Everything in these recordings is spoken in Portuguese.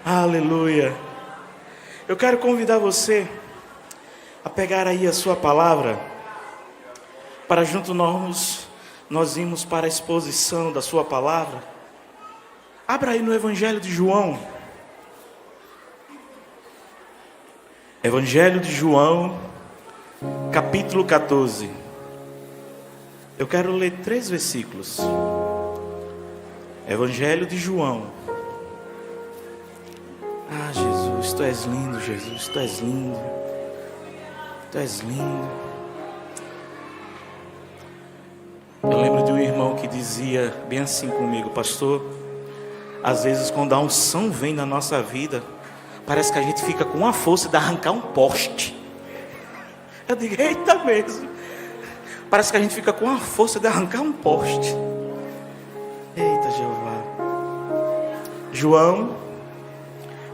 Aleluia. Eu quero convidar você a pegar aí a sua palavra, para junto nós irmos para a exposição da sua palavra. Abra aí no Evangelho de João. Evangelho de João, capítulo 14. Eu quero ler 3 versículos. Evangelho de João. Ah, Jesus, Tu és lindo, Jesus, Tu és lindo. Tu és lindo. Eu lembro de um irmão que dizia bem assim comigo: pastor, às vezes quando a unção vem na nossa vida, parece que a gente fica com a força de arrancar um poste. Eu digo, eita mesmo. Parece que a gente fica com a força de arrancar um poste. Eita Jeová. João,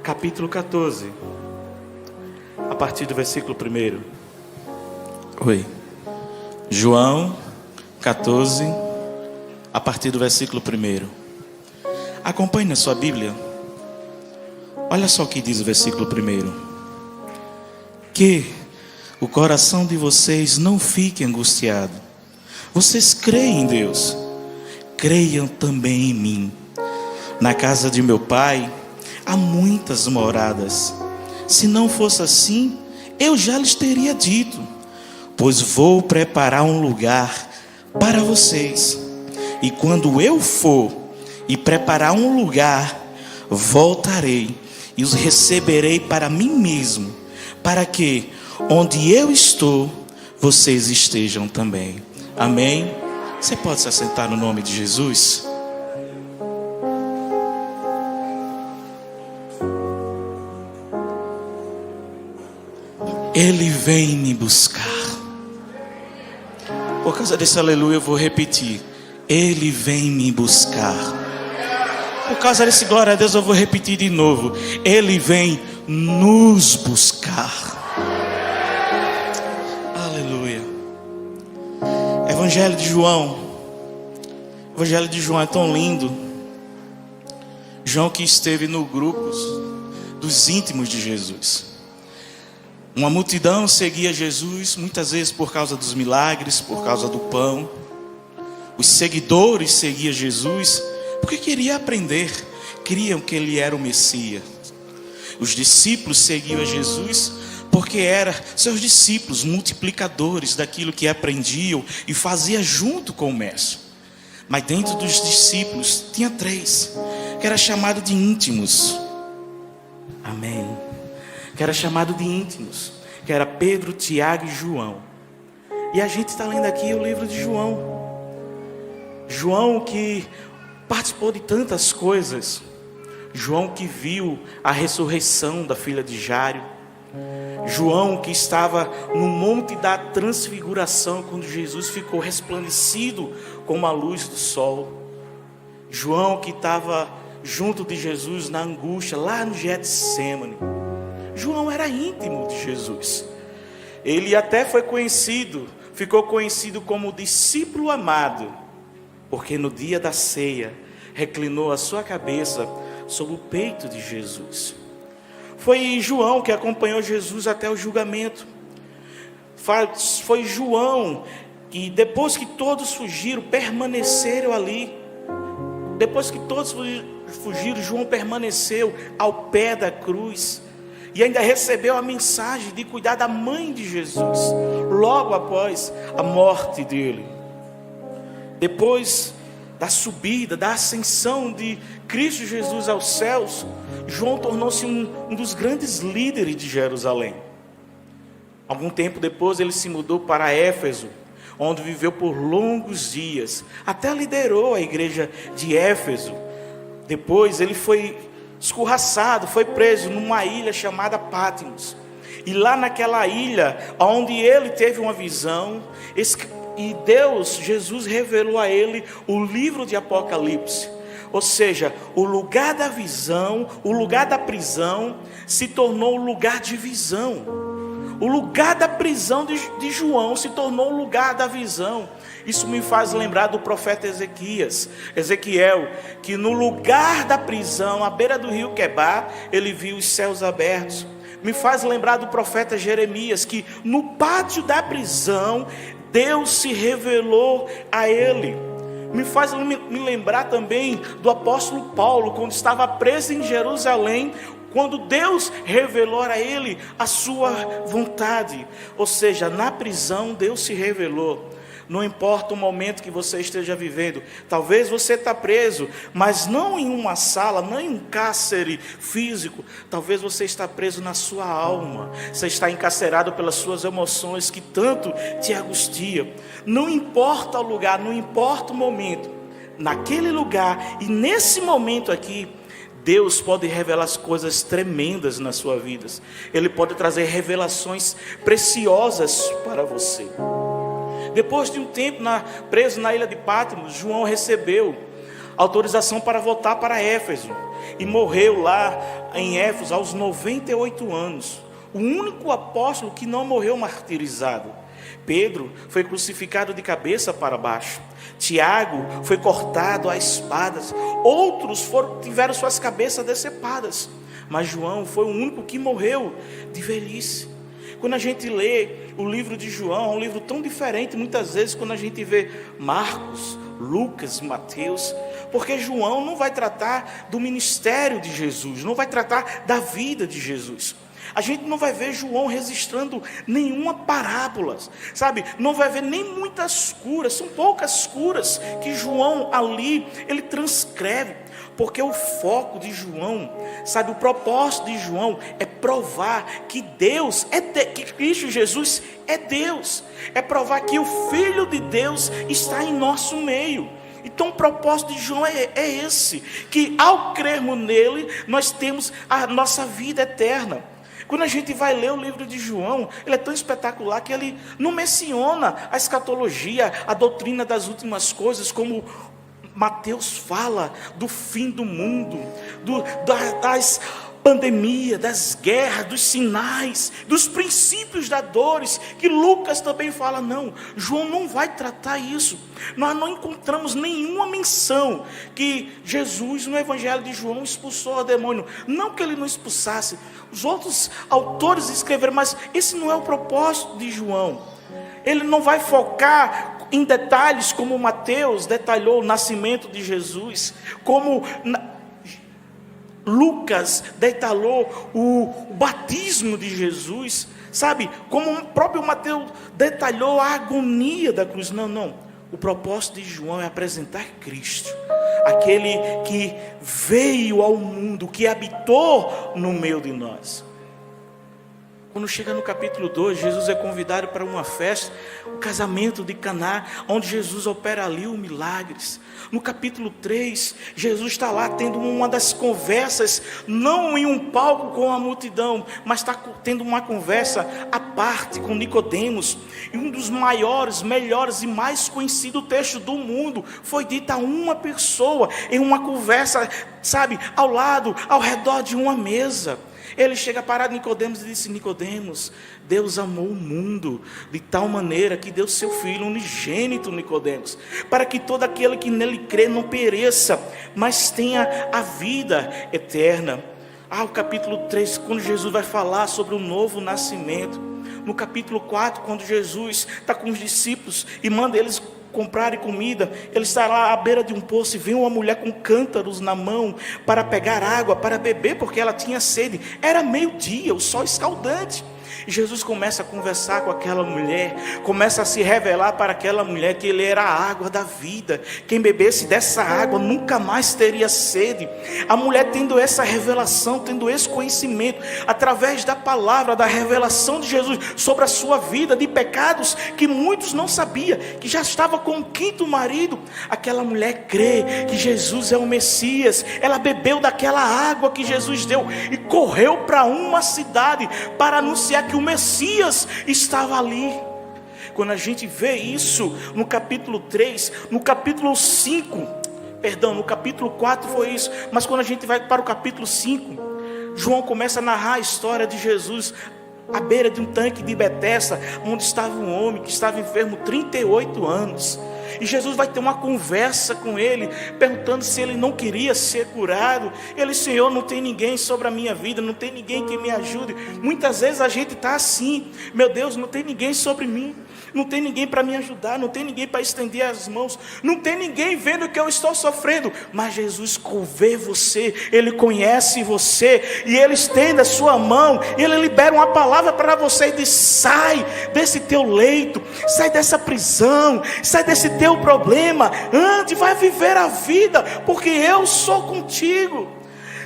capítulo 14, a partir do versículo 1. Oi. João 14, a partir do versículo 1. Acompanhe na sua Bíblia. Olha só o que diz o versículo 1. Que o coração de vocês não fique angustiado. Vocês creem em Deus, creiam também em mim. Na casa de meu pai há muitas moradas. Se não fosse assim, eu já lhes teria dito. Pois vou preparar um lugar para vocês. E quando eu for e preparar um lugar, voltarei e os receberei para mim mesmo, para que onde eu estou, vocês estejam também. Amém? Você pode se assentar no nome de Jesus? Ele vem me buscar. Por causa desse aleluia eu vou repetir. Ele vem me buscar. Por causa desse glória a Deus eu vou repetir de novo. Ele vem nos buscar. Aleluia. Evangelho de João. Evangelho de João é tão lindo. João que esteve no grupo dos íntimos de Jesus. Uma multidão seguia Jesus, muitas vezes por causa dos milagres, por causa do pão. Os seguidores seguiam Jesus porque queriam aprender, criam que ele era o Messias. Os discípulos seguiam a Jesus porque eram seus discípulos, multiplicadores daquilo que aprendiam e faziam junto com o mestre. Mas dentro dos discípulos tinha 3, que era chamado de íntimos. Amém. Que era chamado de íntimos, que era Pedro, Tiago e João. E a gente está lendo aqui o livro de João. João que participou de tantas coisas. João que viu a ressurreição da filha de Jáiro. João que estava no monte da transfiguração, quando Jesus ficou resplandecido como a luz do sol. João que estava junto de Jesus na angústia, lá no Getsêmani. João era íntimo de Jesus. Ele até ficou conhecido como discípulo amado, porque no dia da ceia reclinou a sua cabeça sobre o peito de Jesus. Foi João que acompanhou Jesus até o julgamento. Foi João que, depois que todos fugiram, permaneceram ali. Depois que todos fugiram, João permaneceu ao pé da cruz. E ainda recebeu a mensagem de cuidar da mãe de Jesus, logo após a morte dele. Depois da subida, da ascensão de Cristo Jesus aos céus, João tornou-se um dos grandes líderes de Jerusalém. Algum tempo depois ele se mudou para Éfeso, onde viveu por longos dias, até liderou a igreja de Éfeso. Depois ele foi escorraçado, foi preso numa ilha chamada Patmos. E lá naquela ilha, onde ele teve uma visão, e Jesus revelou a ele o livro de Apocalipse. Ou seja, o lugar da visão, o lugar da prisão, se tornou o lugar de visão. O lugar da prisão de João se tornou o lugar da visão. Isso me faz lembrar do profeta Ezequiel, que no lugar da prisão, à beira do rio Quebar, ele viu os céus abertos. Me faz lembrar do profeta Jeremias, que no pátio da prisão, Deus se revelou a ele. Me faz me lembrar também do apóstolo Paulo, quando estava preso em Jerusalém, quando Deus revelou a ele a sua vontade. Ou seja, na prisão Deus se revelou. Não importa o momento que você esteja vivendo, talvez você está preso, mas não em uma sala, não em um cárcere físico. Talvez você está preso na sua alma, você está encarcerado pelas suas emoções que tanto te angustiam. Não importa o lugar, não importa o momento, naquele lugar e nesse momento aqui, Deus pode revelar as coisas tremendas na sua vida. Ele pode trazer revelações preciosas para você. Depois de um tempo preso na ilha de Patmos, João recebeu autorização para voltar para Éfeso. E morreu lá em Éfeso aos 98 anos. O único apóstolo que não morreu martirizado. Pedro foi crucificado de cabeça para baixo. Tiago foi cortado a espadas. Outros tiveram suas cabeças decepadas. Mas João foi o único que morreu de velhice. Quando a gente lê o livro de João, é um livro tão diferente muitas vezes quando a gente vê Marcos, Lucas, Mateus, porque João não vai tratar do ministério de Jesus, não vai tratar da vida de Jesus. A gente não vai ver João registrando nenhuma parábola, sabe? Não vai ver nem muitas curas, são poucas curas que João ali, ele transcreve. Porque o foco de João, sabe, o propósito de João é provar que Deus que Cristo Jesus é Deus. É provar que o Filho de Deus está em nosso meio. Então o propósito de João é esse, que ao crermos nele, nós temos a nossa vida eterna. Quando a gente vai ler o livro de João, ele é tão espetacular que ele não menciona a escatologia, a doutrina das últimas coisas, como Mateus fala do fim do mundo, das pandemias, das guerras, dos sinais, dos princípios das dores, que Lucas também fala. Não, João não vai tratar isso. Nós não encontramos nenhuma menção que Jesus, no evangelho de João, expulsou o demônio. Não que ele não expulsasse, os outros autores escreveram, mas esse não é o propósito de João. Ele não vai focar em detalhes como Mateus detalhou o nascimento de Jesus, como Lucas detalhou o batismo de Jesus, sabe? Como o próprio Mateus detalhou a agonia da cruz. Não. O propósito de João é apresentar Cristo, aquele que veio ao mundo, que habitou no meio de nós. Quando chega no capítulo 2, Jesus é convidado para uma festa, o casamento de Caná, onde Jesus opera ali os milagres. No capítulo 3, Jesus está lá tendo uma das conversas, não em um palco com a multidão, mas está tendo uma conversa à parte com Nicodemos. E um dos maiores, melhores e mais conhecidos textos do mundo foi dito a uma pessoa, em uma conversa, sabe, ao redor de uma mesa. Ele chega para Nicodemos e disse: Nicodemos, Deus amou o mundo de tal maneira que deu seu Filho unigênito, Nicodemos, para que todo aquele que nele crê não pereça, mas tenha a vida eterna. O capítulo 3, quando Jesus vai falar sobre o novo nascimento. No capítulo 4, quando Jesus está com os discípulos e manda eles comprarem comida, ele está lá à beira de um poço e vem uma mulher com cântaros na mão para pegar água, para beber, porque ela tinha sede. Era meio-dia, o sol escaldante. E Jesus começa a conversar com aquela mulher, começa a se revelar para aquela mulher que ele era a água da vida. Quem bebesse dessa água nunca mais teria sede. A mulher tendo essa revelação, tendo esse conhecimento, através da palavra, da revelação de Jesus sobre a sua vida, de pecados que muitos não sabiam, que já estava com o 5º marido. Aquela mulher crê que Jesus é o Messias. Ela bebeu daquela água que Jesus deu e correu para uma cidade para anunciar que o Messias estava ali. Quando a gente vê isso no capítulo 3, no capítulo 5, no capítulo 4 foi isso, mas quando a gente vai para o capítulo 5, João começa a narrar a história de Jesus à beira de um tanque de Betesda, onde estava um homem que estava enfermo 38 anos. E Jesus vai ter uma conversa com ele, perguntando se ele não queria ser curado. Ele: Senhor, não tem ninguém sobre a minha vida, não tem ninguém que me ajude. Muitas vezes a gente está assim: meu Deus, não tem ninguém sobre mim, não tem ninguém para me ajudar, não tem ninguém para estender as mãos, não tem ninguém vendo que eu estou sofrendo. Mas Jesus vê você, Ele conhece você, e Ele estende a sua mão, Ele libera uma palavra para você e diz: sai desse teu leito, sai dessa prisão, sai desse teu problema, ande, vai viver a vida, porque eu sou contigo.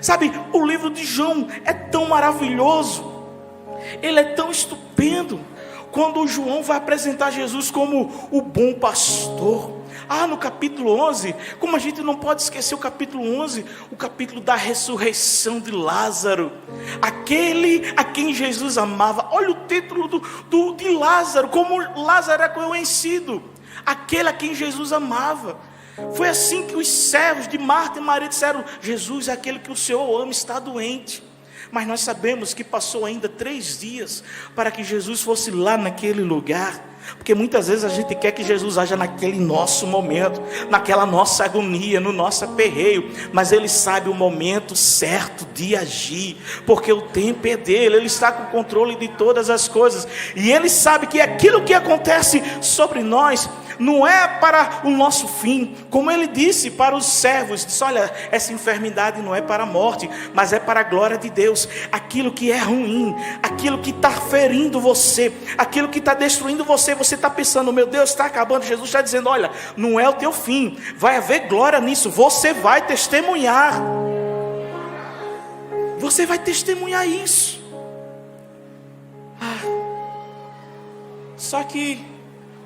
Sabe, o livro de João é tão maravilhoso, ele é tão estupendo, quando João vai apresentar Jesus como o bom pastor. No capítulo 11, como a gente não pode esquecer o capítulo 11, o capítulo da ressurreição de Lázaro, aquele a quem Jesus amava. Olha o título de Lázaro, como Lázaro é conhecido, aquele a quem Jesus amava. Foi assim que os servos de Marta e Maria disseram: Jesus, aquele que o Senhor ama está doente. Mas nós sabemos que passou ainda 3 dias para que Jesus fosse lá naquele lugar. Porque muitas vezes a gente quer que Jesus haja naquele nosso momento, naquela nossa agonia, no nosso aperreio. Mas Ele sabe o momento certo de agir, porque o tempo é dele, Ele está com o controle de todas as coisas. E Ele sabe que aquilo que acontece sobre nós não é para o nosso fim, como Ele disse para os servos: disse, olha, essa enfermidade não é para a morte, mas é para a glória de Deus. Aquilo que é ruim, aquilo que está ferindo você, aquilo que está destruindo você, você está pensando: meu Deus, está acabando. Jesus está dizendo: olha, não é o teu fim, vai haver glória nisso, você vai testemunhar, você vai testemunhar isso. Só que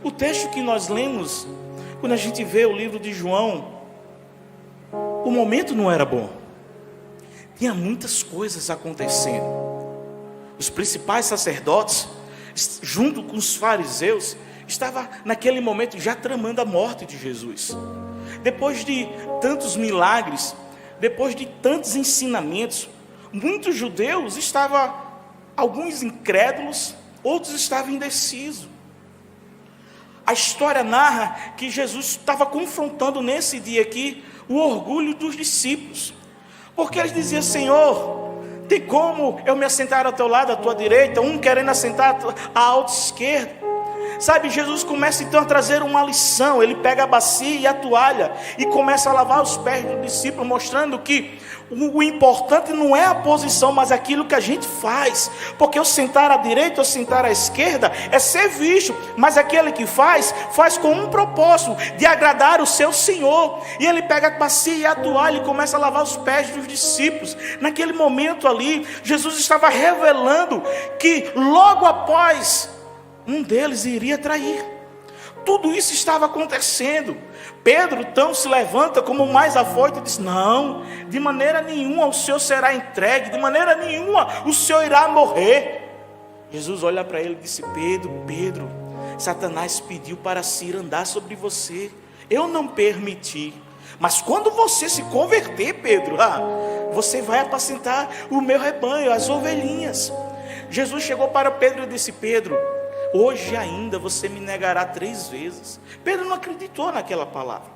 o texto que nós lemos, quando a gente vê o livro de João, o momento não era bom. Tinha muitas coisas acontecendo. Os principais sacerdotes, junto com os fariseus, estavam naquele momento já tramando a morte de Jesus. Depois de tantos milagres, depois de tantos ensinamentos, muitos judeus estavam, alguns incrédulos, outros estavam indecisos. A história narra que Jesus estava confrontando nesse dia aqui o orgulho dos discípulos, porque eles diziam: Senhor, tem como eu me assentar ao teu lado, à tua direita, um querendo assentar à alta esquerda? Sabe, Jesus começa então a trazer uma lição. Ele pega a bacia e a toalha e começa a lavar os pés do discípulo, mostrando que o importante não é a posição, mas aquilo que a gente faz. Porque eu sentar à direita ou sentar à esquerda é ser visto, mas aquele que faz com um propósito de agradar o seu Senhor. E ele pega a bacia e a toalha e começa a lavar os pés dos discípulos. Naquele momento ali, Jesus estava revelando que logo após um deles iria trair. Tudo isso estava acontecendo. Pedro então se levanta como o mais afoito e diz: não, de maneira nenhuma o Senhor será entregue, de maneira nenhuma o Senhor irá morrer. Jesus olha para ele e disse: Pedro, Satanás pediu para Ciro andar sobre você, eu não permiti. Mas quando você se converter, Pedro, você vai apacentar o meu rebanho, as ovelhinhas. Jesus chegou para Pedro e disse: Pedro, hoje ainda você me negará 3 vezes. Pedro não acreditou naquela palavra.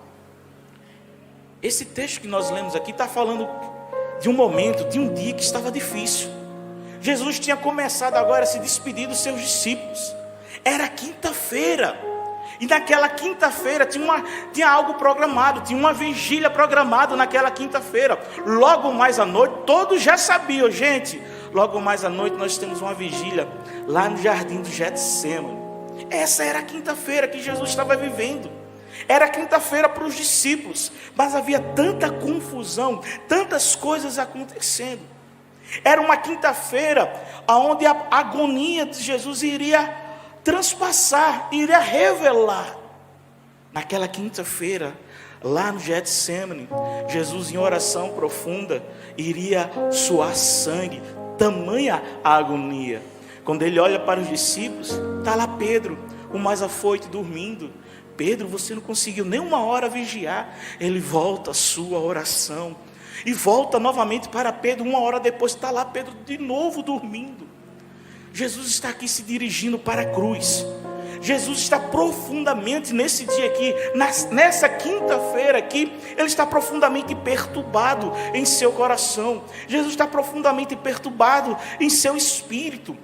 Esse texto que nós lemos aqui está falando de um momento, de um dia que estava difícil. Jesus tinha começado agora a se despedir dos seus discípulos. Era quinta-feira, e naquela quinta-feira tinha algo programado, tinha uma vigília programada naquela quinta-feira. Logo mais à noite, todos já sabiam, gente, logo mais à noite nós temos uma vigília lá no jardim do Getsêmani. Essa era a quinta-feira que Jesus estava vivendo. Era quinta-feira para os discípulos, mas havia tanta confusão, tantas coisas acontecendo. Era uma quinta-feira onde a agonia de Jesus iria transpassar, iria revelar. Naquela quinta-feira, lá no Getsêmani, Jesus em oração profunda iria suar sangue, tamanha a agonia. Quando ele olha para os discípulos, está lá Pedro, o mais afoito, dormindo. Pedro, você não conseguiu nem 1 hora vigiar. Ele volta a sua oração e volta novamente para Pedro. 1 hora depois está lá Pedro de novo dormindo. Jesus está aqui se dirigindo para a cruz. Jesus está profundamente nesse dia aqui, nessa quinta-feira aqui, Ele está profundamente perturbado em seu coração. Jesus está profundamente perturbado em seu espírito.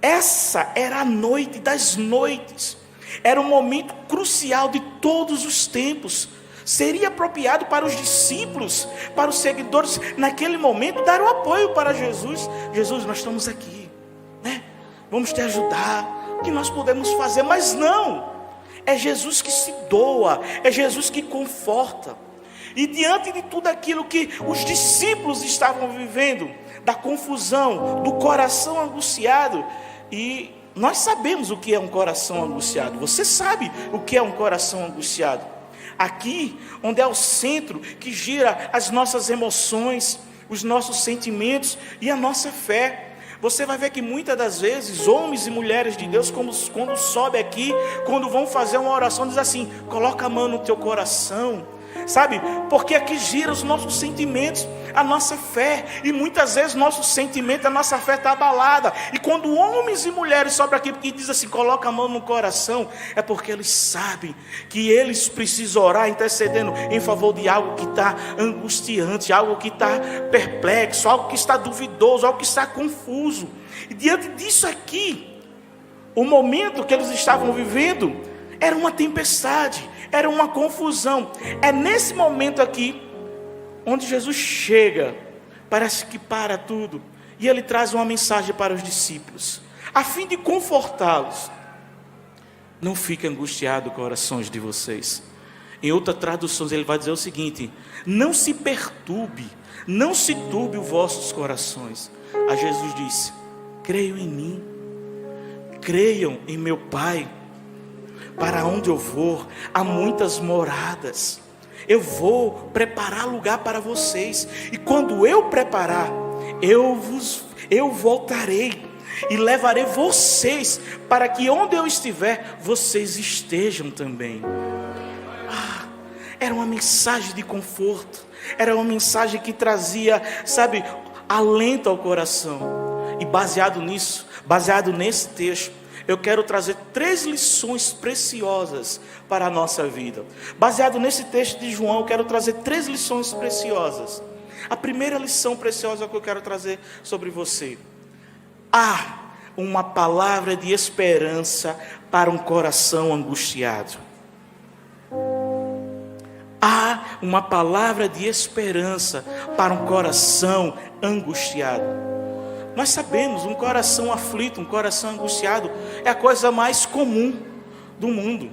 Essa era a noite das noites. Era um momento crucial de todos os tempos. Seria apropriado para os discípulos, para os seguidores, naquele momento, dar o apoio para Jesus. Jesus, nós estamos aqui, né? Vamos te ajudar. O que nós podemos fazer? Mas não. É Jesus que se doa. É Jesus que conforta. E diante de tudo aquilo que os discípulos estavam vivendo, da confusão, do coração angustiado, e nós sabemos o que é um coração angustiado. Você sabe o que é um coração angustiado. Aqui, onde é o centro que gira as nossas emoções, os nossos sentimentos e a nossa fé. Você vai ver que muitas das vezes, homens e mulheres de Deus, quando sobe aqui, quando vão fazer uma oração, diz assim: coloca a mão no teu coração, sabe? Porque aqui gira os nossos sentimentos, a nossa fé, e muitas vezes nosso sentimento, a nossa fé está abalada. E quando homens e mulheres sobem aqui e dizem assim: coloca a mão no coração, é porque eles sabem que eles precisam orar, intercedendo em favor de algo que está angustiante, algo que está perplexo, algo que está duvidoso, algo que está confuso. E diante disso aqui, o momento que eles estavam vivendo era uma tempestade, era uma confusão. É nesse momento aqui onde Jesus chega, parece que para tudo, e Ele traz uma mensagem para os discípulos, a fim de confortá-los. Não fiquem angustiados corações de vocês. Em outras traduções Ele vai dizer o seguinte: não se perturbe, não se turbe os vossos corações. A Jesus disse: creiam em mim, creiam em meu Pai. Para onde eu vou, há muitas moradas. Eu vou preparar lugar para vocês. E quando eu preparar, eu voltarei e levarei vocês, para que onde eu estiver, vocês estejam também. Era uma mensagem de conforto. Era uma mensagem que trazia, sabe, alento ao coração. E baseado nisso, baseado nesse texto, eu quero trazer 3 lições preciosas para a nossa vida. Baseado nesse texto de João, eu quero trazer 3 lições preciosas. A primeira lição preciosa que eu quero trazer sobre você: há uma palavra de esperança para um coração angustiado. Há uma palavra de esperança para um coração angustiado. Nós sabemos, um coração aflito, um coração angustiado é a coisa mais comum do mundo.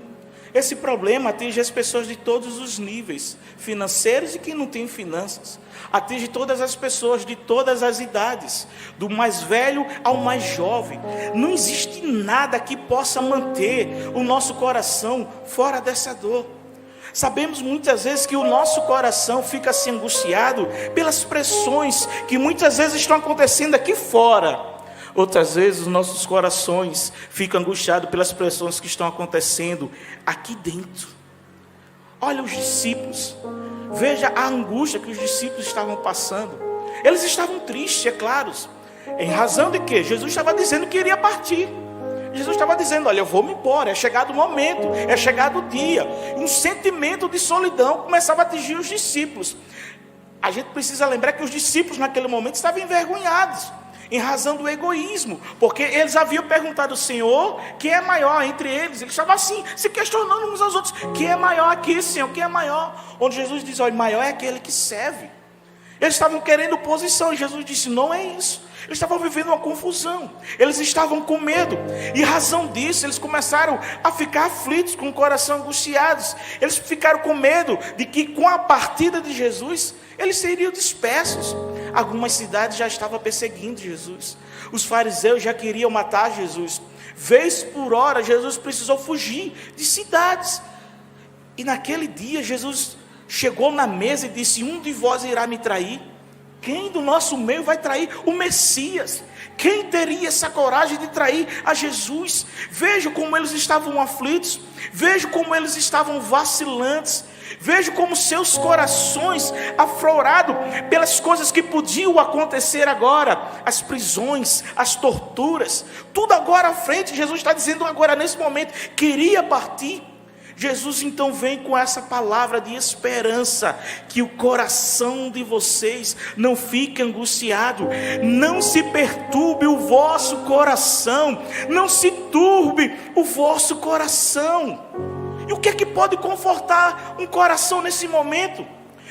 Esse problema atinge as pessoas de todos os níveis, financeiros e quem não tem finanças. Atinge todas as pessoas de todas as idades, do mais velho ao mais jovem. Não existe nada que possa manter o nosso coração fora dessa dor. Sabemos muitas vezes que o nosso coração fica assim angustiado pelas pressões que muitas vezes estão acontecendo aqui fora. Outras vezes os nossos corações ficam angustiados pelas pressões que estão acontecendo aqui dentro. Olha os discípulos, veja a angústia que os discípulos estavam passando. Eles estavam tristes, é claro. Em razão de que Jesus estava dizendo que iria partir. Jesus estava dizendo: olha, eu vou me embora, é chegado o momento, é chegado o dia. Um sentimento de solidão começava a atingir os discípulos. A gente precisa lembrar que os discípulos naquele momento estavam envergonhados, em razão do egoísmo, porque eles haviam perguntado ao Senhor quem é maior entre eles. Eles estavam assim, se questionando uns aos outros: quem é maior aqui, Senhor, quem é maior? Onde Jesus diz: olha, maior é aquele que serve. Eles estavam querendo posição, e Jesus disse: não é isso. Eles estavam vivendo uma confusão, eles estavam com medo, e razão disso, eles começaram a ficar aflitos, com o coração angustiados. Eles ficaram com medo de que com a partida de Jesus, eles seriam dispersos. Algumas cidades já estavam perseguindo Jesus, os fariseus já queriam matar Jesus. Vez por hora, Jesus precisou fugir de cidades. E naquele dia, Jesus chegou na mesa e disse: um de vós irá me trair. Quem do nosso meio vai trair o Messias? Quem teria essa coragem de trair a Jesus? Vejo como eles estavam aflitos, vejo como eles estavam vacilantes, vejo como seus corações aflorados pelas coisas que podiam acontecer agora, as prisões, as torturas, tudo agora à frente. Jesus está dizendo agora nesse momento, queria partir. Jesus então vem com essa palavra de esperança, que o coração de vocês não fique angustiado, não se perturbe o vosso coração, não se turbe o vosso coração. E o que é que pode confortar um coração nesse momento?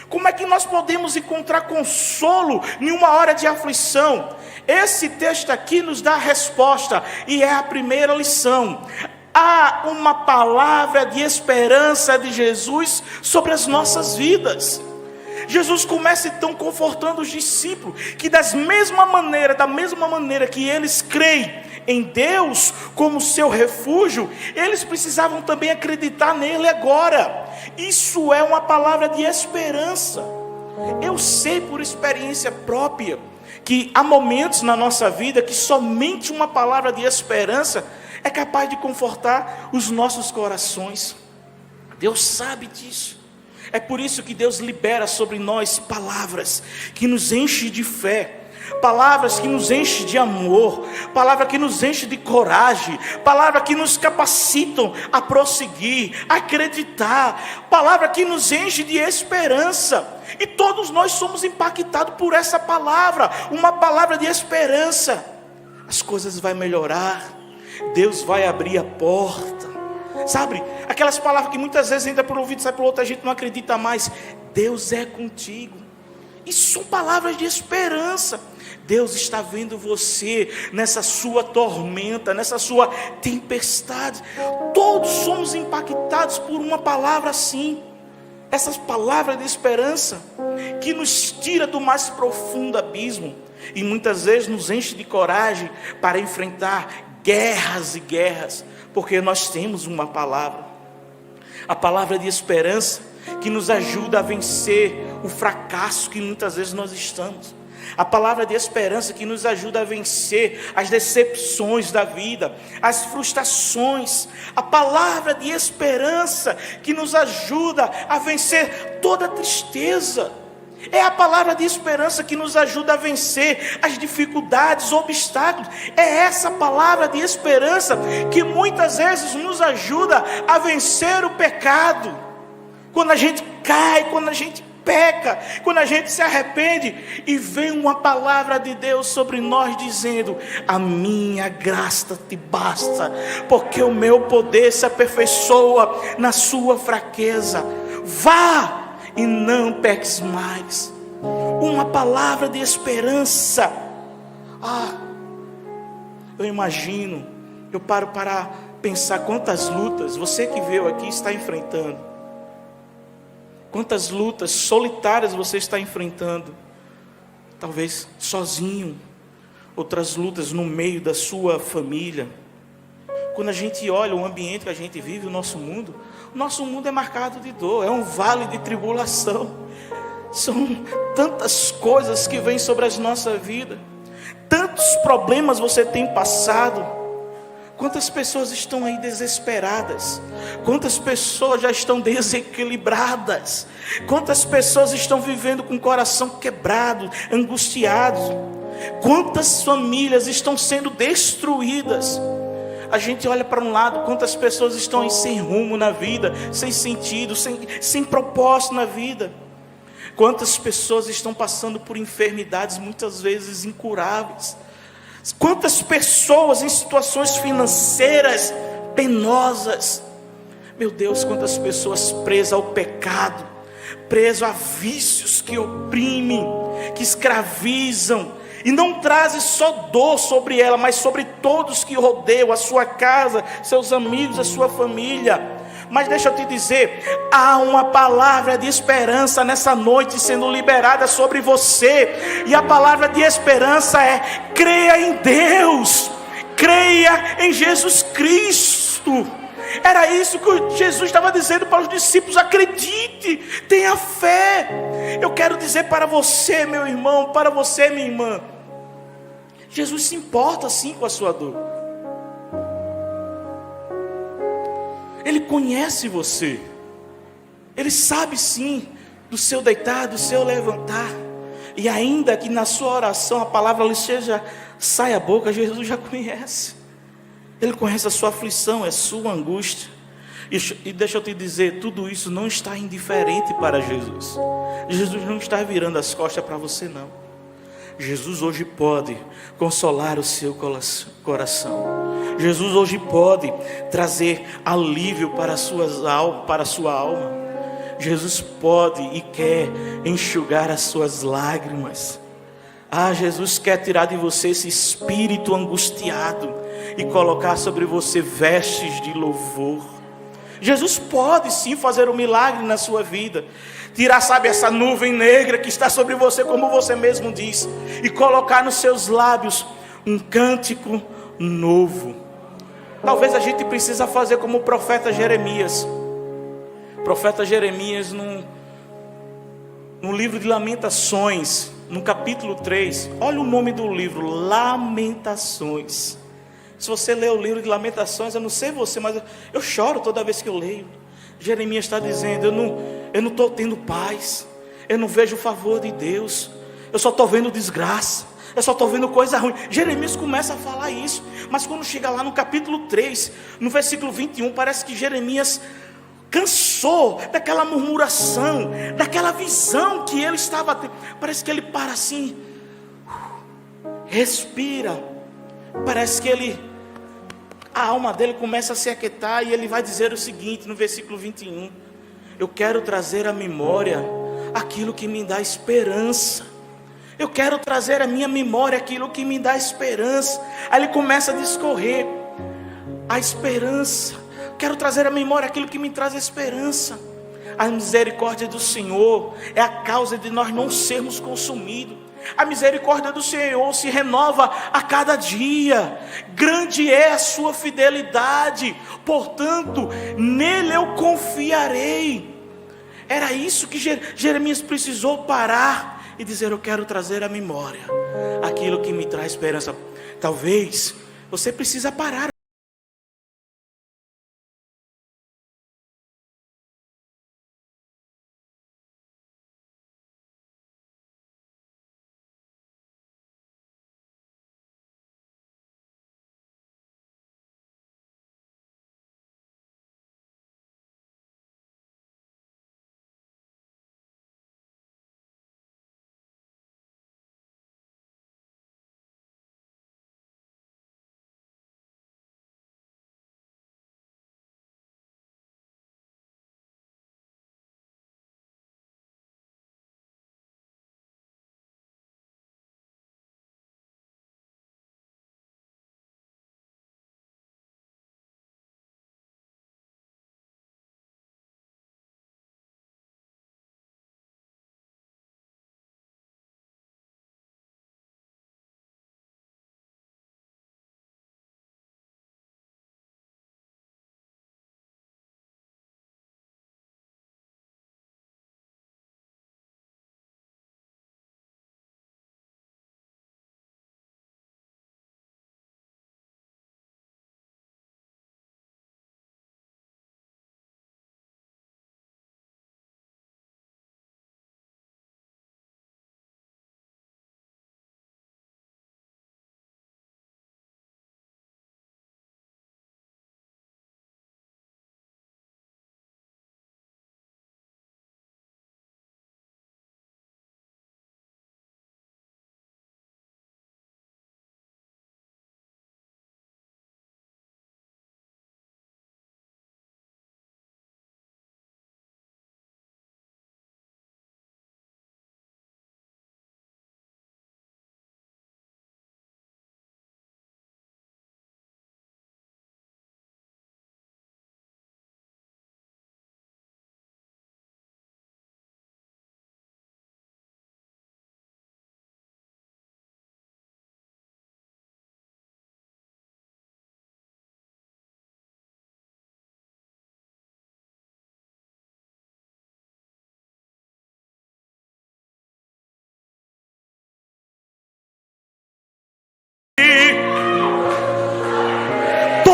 Como é que nós podemos encontrar consolo em uma hora de aflição? Esse texto aqui nos dá a resposta, e é a primeira lição. Há uma palavra de esperança de Jesus sobre as nossas vidas. Jesus começa então confortando os discípulos, que da mesma maneira que eles creem em Deus como seu refúgio, eles precisavam também acreditar nele agora. Isso é uma palavra de esperança. Eu sei por experiência própria que há momentos na nossa vida que somente uma palavra de esperança é capaz de confortar os nossos corações. Deus sabe disso. É por isso que Deus libera sobre nós palavras que nos enchem de fé, palavras que nos enchem de amor, palavra que nos enchem de coragem, palavra que nos capacitam a prosseguir, a acreditar, palavra que nos enche de esperança. E todos nós somos impactados por essa palavra, uma palavra de esperança. As coisas vão melhorar, Deus vai abrir a porta. Sabe, aquelas palavras que muitas vezes entra por um ouvido e sai por outro, a gente não acredita mais. Deus é contigo. Isso são palavras de esperança. Deus está vendo você nessa sua tormenta, nessa sua tempestade. Todos somos impactados por uma palavra assim. Essas palavras de esperança que nos tira do mais profundo abismo e muitas vezes nos enche de coragem para enfrentar guerras e guerras, porque nós temos uma palavra, a palavra de esperança que nos ajuda a vencer o fracasso que muitas vezes nós estamos, a palavra de esperança que nos ajuda a vencer as decepções da vida, as frustrações, a palavra de esperança que nos ajuda a vencer toda tristeza. É a palavra de esperança que nos ajuda a vencer as dificuldades, obstáculos. É essa palavra de esperança que muitas vezes nos ajuda a vencer o pecado. Quando a gente cai, quando a gente peca, quando a gente se arrepende e vem uma palavra de Deus sobre nós dizendo: a minha graça te basta, porque o meu poder se aperfeiçoa na sua fraqueza. Vá e não peques mais. Uma palavra de esperança. Eu imagino, eu paro para pensar quantas lutas você que veio aqui está enfrentando, quantas lutas solitárias você está enfrentando, talvez sozinho, outras lutas no meio da sua família. Quando a gente olha o ambiente que a gente vive, o nosso mundo é marcado de dor, é um vale de tribulação. São tantas coisas que vêm sobre a nossa vida, tantos problemas você tem passado. Quantas pessoas estão aí desesperadas? Quantas pessoas já estão desequilibradas? Quantas pessoas estão vivendo com o coração quebrado, angustiados? Quantas famílias estão sendo destruídas? A gente olha para um lado, quantas pessoas estão aí sem rumo na vida, sem sentido, sem propósito na vida. Quantas pessoas estão passando por enfermidades muitas vezes incuráveis. Quantas pessoas em situações financeiras penosas. Meu Deus, quantas pessoas presas ao pecado, presas a vícios que oprimem, que escravizam, e não trazem só dor sobre ela, mas sobre todos que rodeiam, a sua casa, seus amigos, a sua família. Mas deixa eu te dizer, há uma palavra de esperança nessa noite sendo liberada sobre você. E a palavra de esperança é: creia em Deus, creia em Jesus Cristo. Era isso que Jesus estava dizendo para os discípulos: acredite, tenha fé. Eu quero dizer para você, meu irmão, para você, minha irmã, Jesus se importa sim com a sua dor. Ele conhece você. Ele sabe sim do seu deitar, do seu levantar. E ainda que na sua oração a palavra lhe saia a boca, Jesus já conhece. Ele conhece a sua aflição, a sua angústia. E deixa eu te dizer, tudo isso não está indiferente para Jesus. Jesus não está virando as costas para você, não. Jesus hoje pode consolar o seu coração. Jesus hoje pode trazer alívio para a sua alma. Jesus pode e quer enxugar as suas lágrimas. Jesus quer tirar de você esse espírito angustiado e colocar sobre você vestes de louvor. Jesus pode sim fazer um milagre na sua vida. Tirar, sabe, essa nuvem negra que está sobre você, como você mesmo diz, e colocar nos seus lábios um cântico novo. Talvez a gente precisa fazer como o profeta Jeremias. O profeta Jeremias, no livro de Lamentações, no capítulo 3, olha o nome do livro, Lamentações. Se você lê o livro de Lamentações, eu não sei você, mas eu choro toda vez que eu leio. Jeremias está dizendo: eu não estou tendo paz, eu não vejo o favor de Deus, eu só estou vendo desgraça, eu só estou vendo coisa ruim. Jeremias começa a falar isso, mas quando chega lá no capítulo 3, no versículo 21, parece que Jeremias cansou daquela murmuração, daquela visão que ele estava tendo. Parece que ele para assim, respira, parece que a alma dele começa a se aquietar, e ele vai dizer o seguinte no versículo 21: eu quero trazer à memória aquilo que me dá esperança. Eu quero trazer à minha memória aquilo que me dá esperança. Aí ele começa a discorrer a esperança. Quero trazer à memória aquilo que me traz esperança. A misericórdia do Senhor é a causa de nós não sermos consumidos. A misericórdia do Senhor se renova a cada dia. Grande é a sua fidelidade, portanto, nele eu confiarei. Era isso que Jeremias precisou parar e dizer: eu quero trazer à memória aquilo que me traz esperança. Talvez você precisa parar.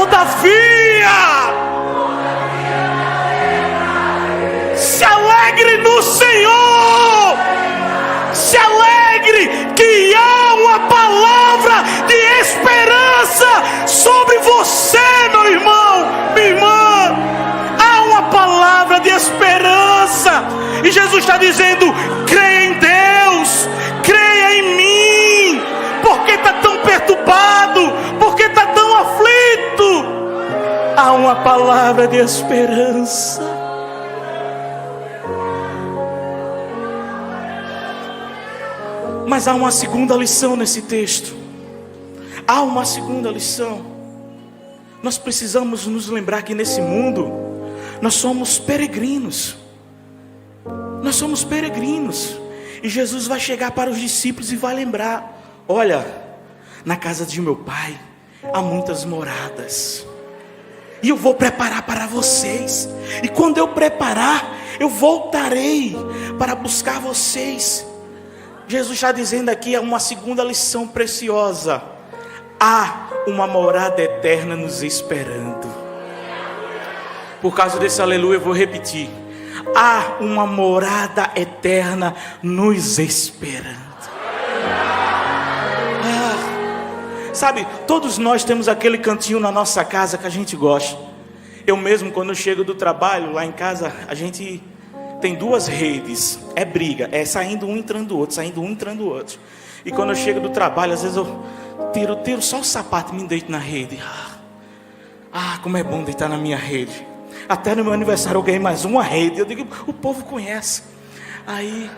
Todavia, se alegre no Senhor, se alegre que há uma palavra de esperança sobre você, meu irmão, minha irmã. Há uma palavra de esperança, e Jesus está dizendo: creia em Deus, creia em mim. Por que está tão perturbado? Por que está tão aflito? Há uma palavra de esperança. Mas há uma segunda lição nesse texto. Há uma segunda lição. Nós precisamos nos lembrar que nesse mundo nós somos peregrinos. Nós somos peregrinos. E Jesus vai chegar para os discípulos e vai lembrar: olha, na casa de meu pai há muitas moradas, e eu vou preparar para vocês. E quando eu preparar, eu voltarei para buscar vocês. Jesus está dizendo aqui uma segunda lição preciosa: há uma morada eterna nos esperando. Por causa desse aleluia eu vou repetir: há uma morada eterna nos esperando. Sabe, todos nós temos aquele cantinho na nossa casa que a gente gosta. Eu mesmo, quando eu chego do trabalho, lá em casa, a gente tem duas redes. É briga, é saindo um entrando do outro, saindo um entrando do outro. E quando eu chego do trabalho, às vezes eu tiro só o sapato e me deito na rede. Como é bom deitar na minha rede. Até no meu aniversário eu ganhei mais uma rede. Eu digo, o povo conhece. Aí,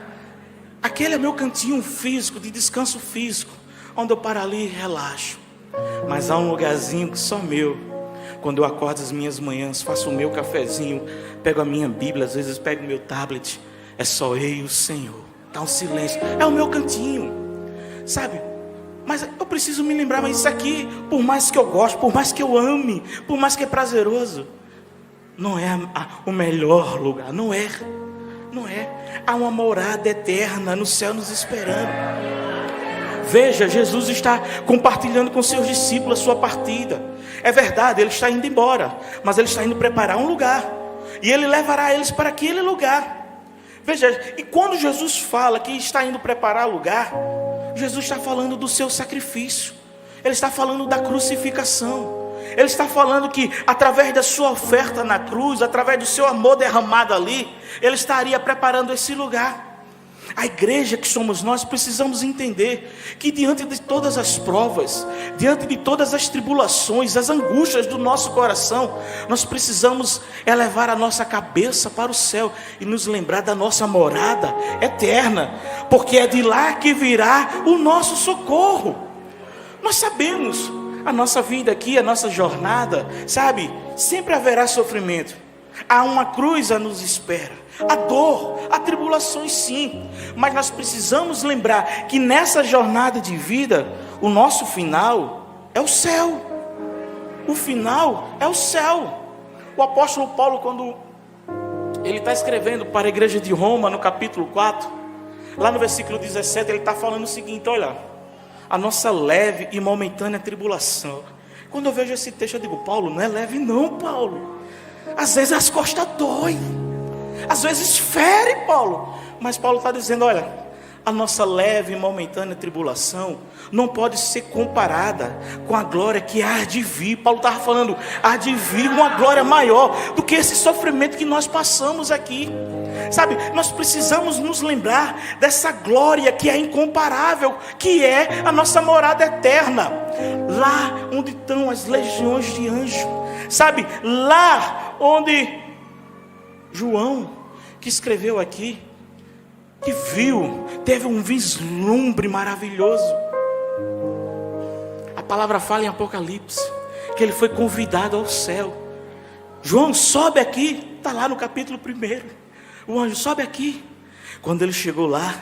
aquele é meu cantinho físico, de descanso físico, onde eu paro ali e relaxo. Mas há um lugarzinho que só meu. Quando eu acordo as minhas manhãs, faço o meu cafezinho, pego a minha Bíblia, às vezes pego o meu tablet, é só eu e o Senhor. Está um silêncio, é o meu cantinho, sabe? Mas eu preciso me lembrar, mas isso aqui, por mais que eu goste, por mais que eu ame, por mais que é prazeroso, não é o melhor lugar, não é. Há uma morada eterna no céu nos esperando. Veja, Jesus está compartilhando com seus discípulos a sua partida. É verdade, ele está indo embora, mas ele está indo preparar um lugar, e ele levará eles para aquele lugar. Veja, e quando Jesus fala que está indo preparar lugar, Jesus está falando do seu sacrifício. Ele está falando da crucificação. Ele está falando que através da sua oferta na cruz, através do seu amor derramado ali, ele estaria preparando esse lugar. A igreja que somos nós precisamos entender que diante de todas as provas, diante de todas as tribulações, as angústias do nosso coração, nós precisamos elevar a nossa cabeça para o céu e nos lembrar da nossa morada eterna, porque é de lá que virá o nosso socorro. Nós sabemos, a nossa vida aqui, a nossa jornada, sabe, sempre haverá sofrimento. Há uma cruz a nos espera, a dor, a tribulações sim, mas nós precisamos lembrar que nessa jornada de vida, o nosso final é o céu. O final é o céu. O apóstolo Paulo, quando ele está escrevendo para a igreja de Roma, no capítulo 4, lá no versículo 17, ele está falando o seguinte: olha, a nossa leve e momentânea tribulação. Quando eu vejo esse texto eu digo, Paulo, não é leve não, Paulo. Às vezes as costas doem, às vezes fere, Paulo. Mas Paulo está dizendo, olha, a nossa leve e momentânea tribulação não pode ser comparada com a glória que há de vir. Paulo estava falando, há de vir uma glória maior do que esse sofrimento que nós passamos aqui. Sabe, nós precisamos nos lembrar dessa glória que é incomparável, que é a nossa morada eterna, lá onde estão as legiões de anjos, sabe, lá onde João, que escreveu aqui, que viu, teve um vislumbre maravilhoso. A palavra fala em Apocalipse que ele foi convidado ao céu. João sobe aqui, está lá no capítulo 1. O anjo sobe aqui. Quando ele chegou lá,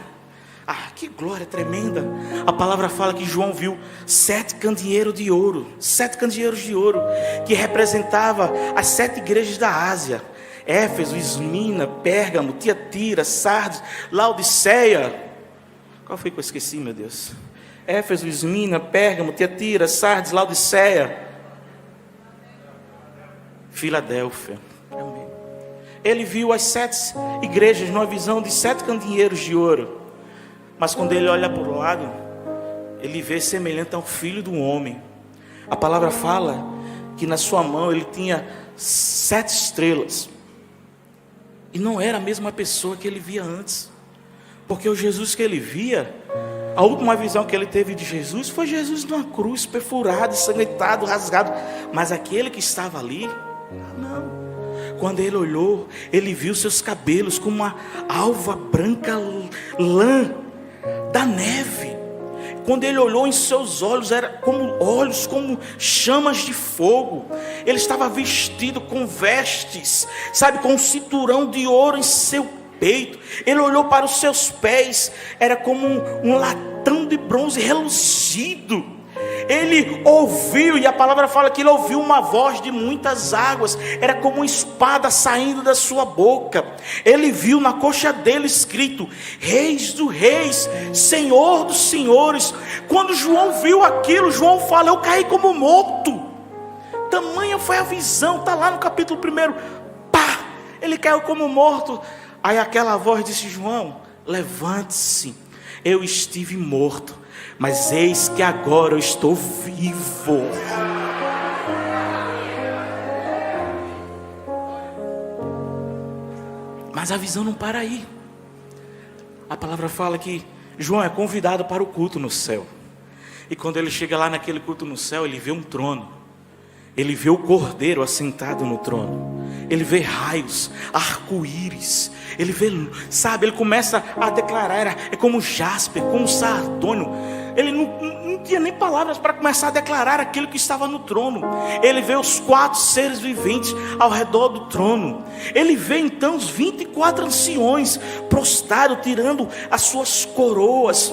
que glória tremenda. A palavra fala que João viu 7 candeeiros de ouro, 7 candeeiros de ouro, que representava as 7 igrejas da Ásia: Éfeso, Esmina, Pérgamo, Tiatira, Sardes, Laodiceia. Qual foi que eu esqueci, meu Deus? Éfeso, Esmina, Pérgamo, Tiatira, Sardes, Laodiceia. Filadélfia. Amém. Ele viu as 7 igrejas numa visão de 7 candeeiros de ouro. Mas quando ele olha para o lado, ele vê semelhante ao Filho do Homem. A palavra fala que na sua mão ele tinha 7 estrelas. E não era a mesma pessoa que ele via antes. Porque o Jesus que ele via, a última visão que ele teve de Jesus foi Jesus numa cruz, perfurado, ensanguentado, rasgado. Mas aquele que estava ali, não. Quando ele olhou, ele viu seus cabelos como uma alva branca lã da neve. Quando ele olhou em seus olhos, era como olhos, como chamas de fogo. Ele estava vestido com vestes, sabe, com um cinturão de ouro em seu peito. Ele olhou para os seus pés, era como um latão de bronze reluzido. Ele ouviu, e a palavra fala que ele ouviu uma voz de muitas águas, era como uma espada saindo da sua boca. Ele viu na coxa dele escrito: Reis dos Reis, Senhor dos Senhores. Quando João viu aquilo, João fala: eu caí como morto. Tamanha foi a visão, está lá no capítulo 1. Pá, ele caiu como morto. Aí aquela voz disse: João, levante-se, eu estive morto, mas eis que agora eu estou vivo. Mas a visão não para aí. A palavra fala que João é convidado para o culto no céu. E quando ele chega lá naquele culto no céu, ele vê um trono. Ele vê o Cordeiro assentado no trono. Ele vê raios, arco-íris. Ele vê, sabe, ele começa a declarar, é como jaspe, como sardônio. Ele não tinha nem palavras para começar a declarar aquilo que estava no trono. Ele vê os 4 seres viventes ao redor do trono. Ele vê então os 24 anciões prostrados, tirando as suas coroas.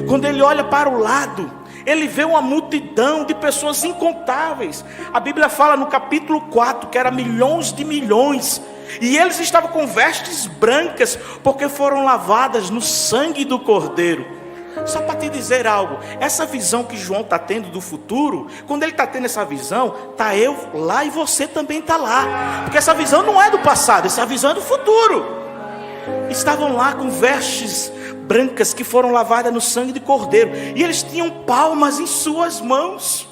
Quando ele olha para o lado, ele vê uma multidão de pessoas incontáveis. A Bíblia fala no capítulo 4 que era milhões de milhões. E eles estavam com vestes brancas, porque foram lavadas no sangue do Cordeiro. Só para te dizer algo, essa visão que João está tendo do futuro, quando ele está tendo essa visão, está eu lá e você também está lá. Porque essa visão não é do passado, essa visão é do futuro. Estavam lá com vestes brancas que foram lavadas no sangue de Cordeiro. E eles tinham palmas em suas mãos.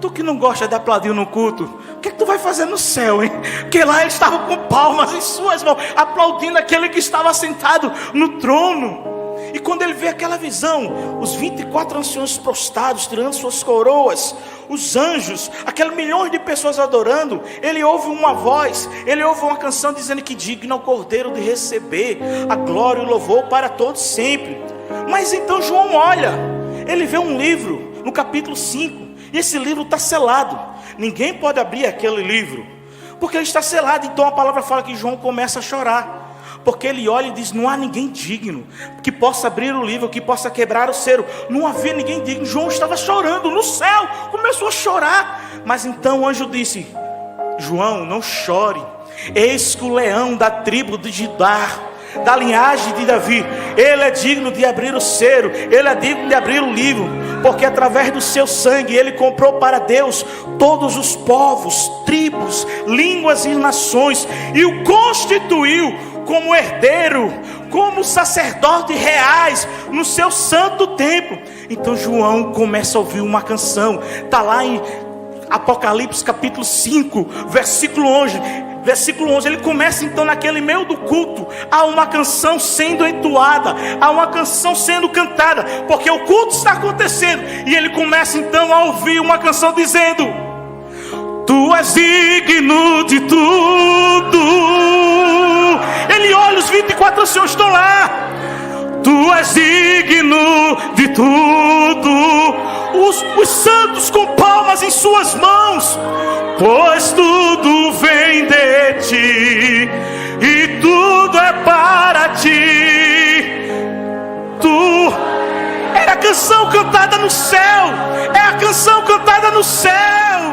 Tu que não gosta de aplaudir no culto, o que tu vai fazer no céu, hein? Porque lá eles estavam com palmas em suas mãos, aplaudindo aquele que estava sentado no trono. E quando ele vê aquela visão, os 24 anciões prostrados, tirando suas coroas, os anjos, aqueles milhões de pessoas adorando, ele ouve uma voz, ele ouve uma canção dizendo que digno é o Cordeiro de receber a glória e o louvor para todos sempre. Mas então João olha, ele vê um livro no capítulo 5, e esse livro está selado. Ninguém pode abrir aquele livro, porque ele está selado. Então a palavra fala que João começa a chorar, porque ele olha e diz: não há ninguém digno que possa abrir o livro, que possa quebrar o selo. Não havia ninguém digno. João estava chorando no céu, começou a chorar. Mas então o anjo disse: João, não chore. Eis que o leão da tribo de Judá, da linhagem de Davi, ele é digno de abrir o selo, ele é digno de abrir o livro, porque através do seu sangue ele comprou para Deus todos os povos, tribos, línguas e nações, e o constituiu como herdeiro, como sacerdote reais no seu santo templo. Então João começa a ouvir uma canção, está lá em Apocalipse capítulo 5, versículo 11. Ele começa então naquele meio do culto, há uma canção sendo entoada, há uma canção sendo cantada, porque o culto está acontecendo, e ele começa então a ouvir uma canção dizendo: Tu és digno de tudo. Ele olha, os 24 anciões estão lá. Tu és digno de tudo. Os santos com palmas em suas mãos, pois tudo vem de ti e tudo é para ti. É a canção cantada no céu, é a canção cantada no céu.